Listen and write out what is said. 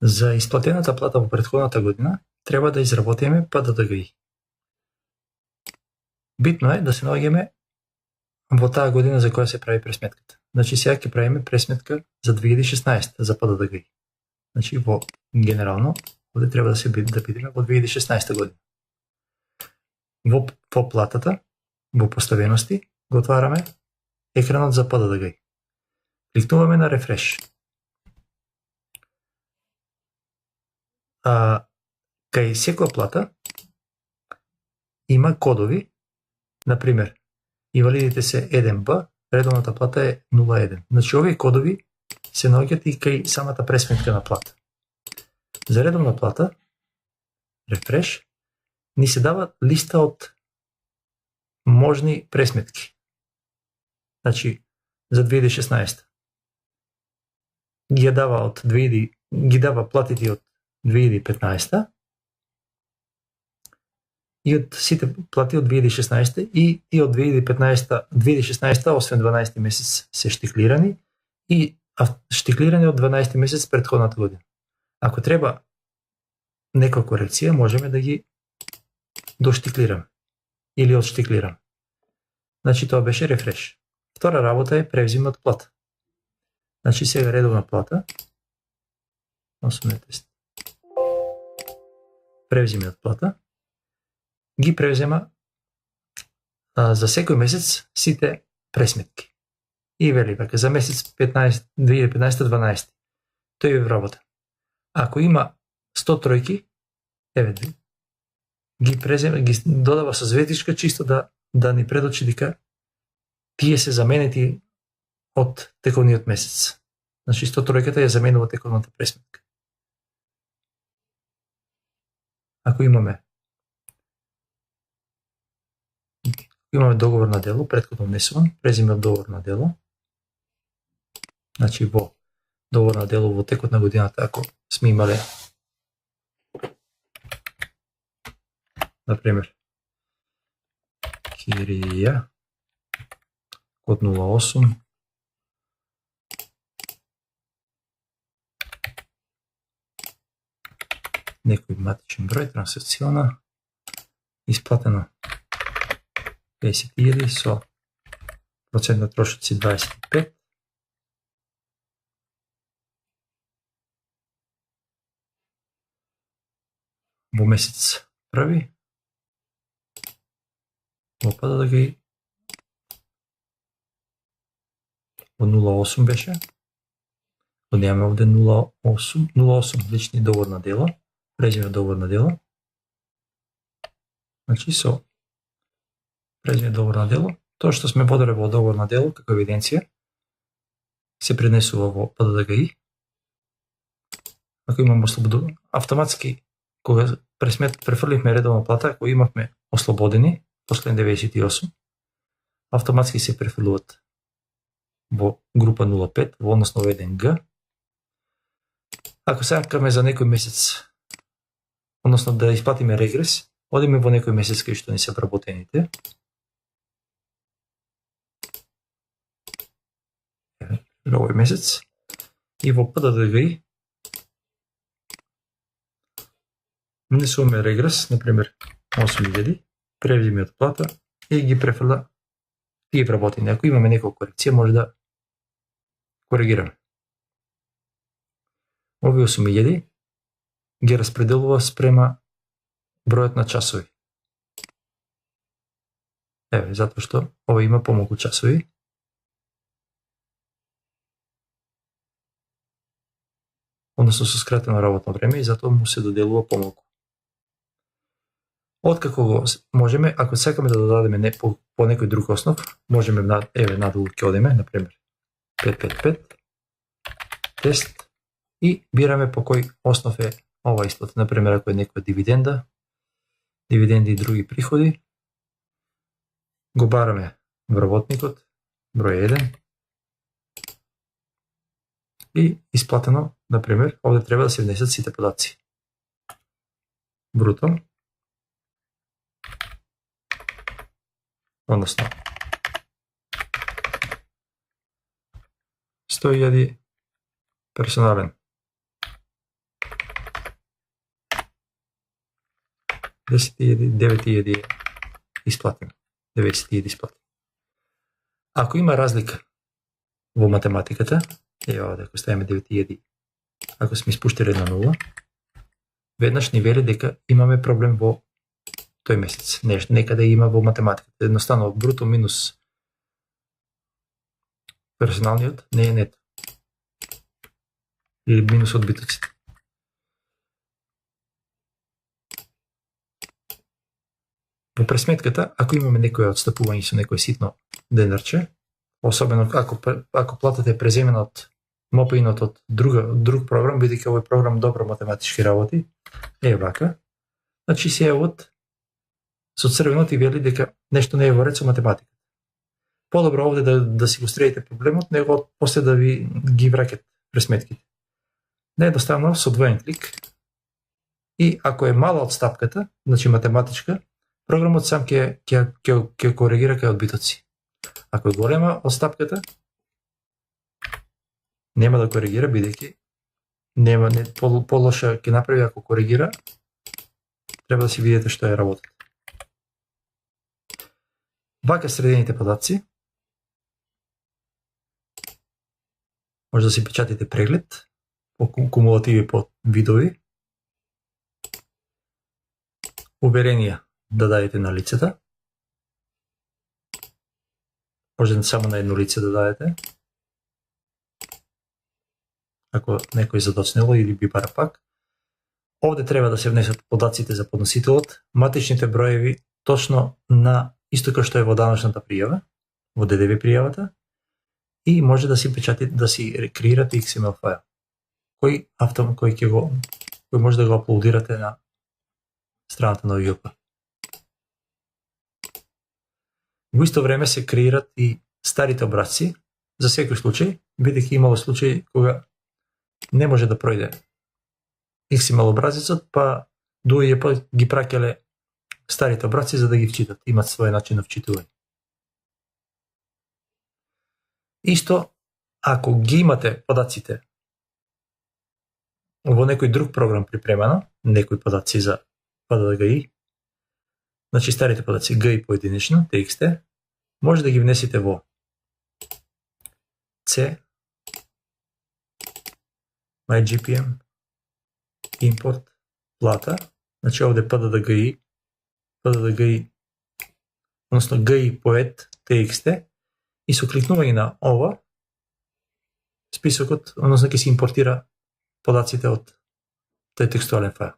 За исплатената плата во претходната година треба да изработиме ПДДГИ. Битно е да се наоѓаме во таа година за која се прави пресметката. Значи сега ќе правиме пресметка за 2016 за ПДДГИ. Значи во генерално овде треба да бидеме во 2016 година. Во платата, во поставености, го отвараме екранот за ПДДГИ. Кликнуваме на рефреш. Кај секоја плата има кодови, например, инвалидите се 1Б, редовната плата е 01. Значи овие кодови се наоѓаат и кај самата пресметка на плата. За редовна плата, рефреш, ни се дава листа од можни пресметки. Значи, за 2016 ги дава платите од 2015 и од сите плати од 2016 и од 2016 освен 12 месец се штиклирани и штиклирани од 12 месец претходната година. Ако треба некоја корекција, можеме да ги доштиклираме или одштиклираме. Значи тоа беше рефреш. Втора работа е превзим од плата. Значи сега редовна плата, превзиме од плата, ги превзема за секој месец сите пресметки. И вели вака, за месец 2015-12. Тој е вработен. Ако има 100 тројки, ги додава со звездичка чисто да ни предочи дека тие се заменети од тековниот месец. Значи 100 тројката ја заменува тековната пресметка. Ако имаме договор на дело, претходно внесуван, презиме од договор на дело. Значи во договор на дело во текот на годината, ако сме имале, например, кирија, код 08, некој матичен број, трансакциона, исплатено 50.000 со процент на трошоци 25. Во месец први, во ПДДГИ, во 08 беше, го немаме овде 08 лични договор на дело, презиме договор на дело. Значи со презиме договор на дело, тоа што сме воделе во договор на дело како евиденција се пренесува во ПДДГИ. Ако имаме ослободено, автоматски кога префрлихме редовна плата, ако имавме ослободени по член 98, автоматски се префрлуваат во група 05, во односно 1Г. Ако сакаме за некој месец, односно да исплатиме регрес, одиме во некој месец кај што ни се вработените. Овој месец и во ПДДГИ внесуваме регрес, например 8.000, превзиме од плата и ги префрла тие вработени. Ако имаме некоја корекција, може да коригираме. Овие 8.000 ги распределува спрема бројот на часови. Затоа што ова има помалку часови. Односно со скратено работно време и затоа му се доделува помалку. Откако го можеме, ако сакаме да додадеме по некој друг основ, можеме надолу ќе одиме, например 555 тест и бираме по кој основ е ова исплата. Например, ако е некоја дивиденди и други приходи, го бараме вработникот, број 1 и исплатено, например, овде треба да се внесат сите подаци. Бруто, односно 100.000 персонален 10.000, 9.000 е isplaten. 90.000 isplaten. Ако има разлика во математиката, ако ставиме 9.000, ако сме испуштили на 0, веднаш ни вели дека имаме проблем во тој месец. Некаде има во математиката. Едноставно, бруто минус персоналниот не е нето. Или минус одбитоците. Во пресметката, ако имаме некој отстапување со некој ситно денарче, особено ако платата е преземена од МОПИ-нот од друг програм, бидејќи овој програм добро математички работи, вака. Значи СЕО-от со црвено ти вели дека нешто не е во ред со математика. Подобро овде да си го стреите проблемот, него после да ви ги враќат пресметките. Наедноставно со двоен клик и ако е мала отстапката, значи математичка, програмот сам ќе коригира кај одбитоци. Ако е голема отстапката, нема да коригира, бидејќи полоша ќе направи ако коригира, треба да си видите што е работата. Вака средените податци, може да си печатите преглед по кумулативи по видови, уверенија да дадете на лицата, може само на едно лице да дадете, ако некој задоцнело или би бара пак. Овде треба да се внесат податците за подносителот, матичните броеви точно на исто како што е во даночната пријава, во ДДВ пријавата, и може да си печатите, да си креирате XML файл, кој може да го аплодирате на страната на ОЈП. Во исто време се креират и старите образци за секој случај, бидејќи имало случаи кога не може да пројде XML образецот, па до ОЈП ги праќале старите образци за да ги вчитат, имат свој начин на вчитување. Исто, ако ги имате податците во некој друг програм припремано, некои податци за PDDGI, значи старите податци GI поединечно, TXT, може да ги внесете во C, MyGPM, import, плата, значи овде PDDGI, односно GI поет TXT, и со кликнување на ова, списокот, односно ќе се импортира податците од тој текстуален файл.